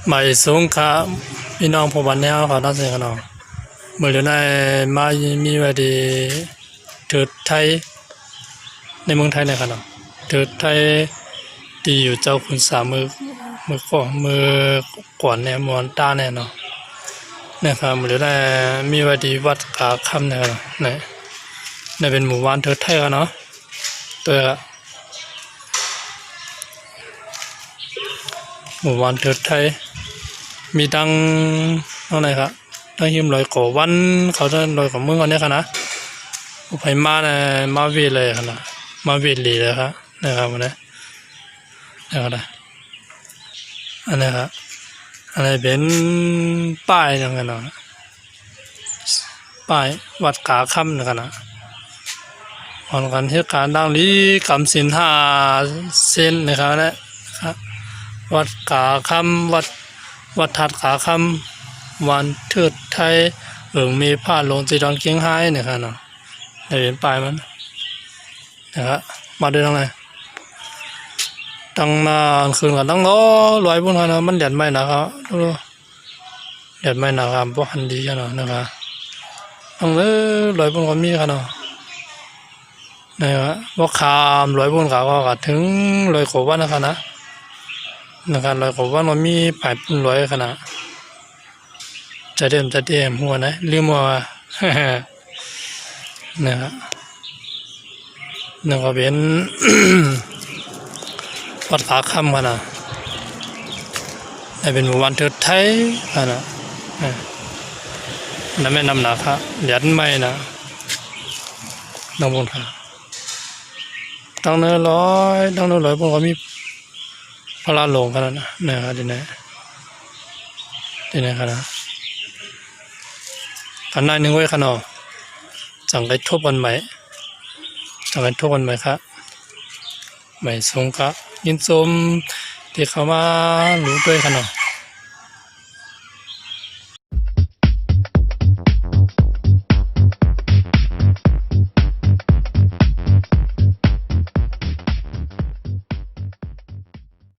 หมายสงค่ะพี่น้องผมวันนี้ขอตั้งเสียงกันหน่อยเมื่อเดือนมามีวันดีเถิดไทยในเมืองไทยเนี่ยครับเนาะเถิดไทยที่อยู่เจ้าคุณสามมือก่อนเนี่ยมวนต้าเนี่ยเนาะเนี่ยครับเมื่อเดือนมีวันดีวัดกาคำเนี่ยเนี่ยเป็นหมู่บ้านเถิดไทยกันเนาะตัวหมู่บ้านเถิดไทยมีดังอะไรครับตั้งหิมลอยก่อวันเขาจะลอยก่อเมืองกันเนี่ยครับนะไปมาเนี่ยมาเวเลยครับนะมาเวลีเลยครับนะครับวันนี้นะครับอันนี้ครับอันนี้เป็นป้ายนะครับเนาะป้ายวัดกาค่ำนะครับนะวันกันเหตุการณ์ดังนี้กำสินห้าเส้นนะครับนะครับวัดกาค่ำวัดทัดขาคำวันเทิดไทยมีผ้าลงจีดอนเกียงไฮ้นะครับเนาะในเป็นปลายมันนะครับมาด้วยทางไหนตั้งนานคืนกันตั้งลอยบนหันมันเดือดไหมนะครับเดือดไหมนะครับพวกหันดีกันนะครับตั้งลอยบนก็มีกันเนาะนะครับพวกขามลอยบนเขาก็ถึงลอยโขวันนะครับนะครับลอยโขวันมันมีปลายปุ่นลอยขนาดจะเดิมหัวนะลืมว่านะครับก็เป็น วัดขาคำกันนะเป็นหมู่บ้านเถิดไทยกันนะนั่นไม่นำหนักครับหยัดไม่นะน้องบุญค่ะตั้งเนื้อร้อยพวกเขามีพระลาหลงกันนะนะครับที่ไหนครับนะกันได้หนึ่งไว้ขนมจังไปทบกันไหมครับไหมสงกะยินสมที่เขามาหลูด้วยขนม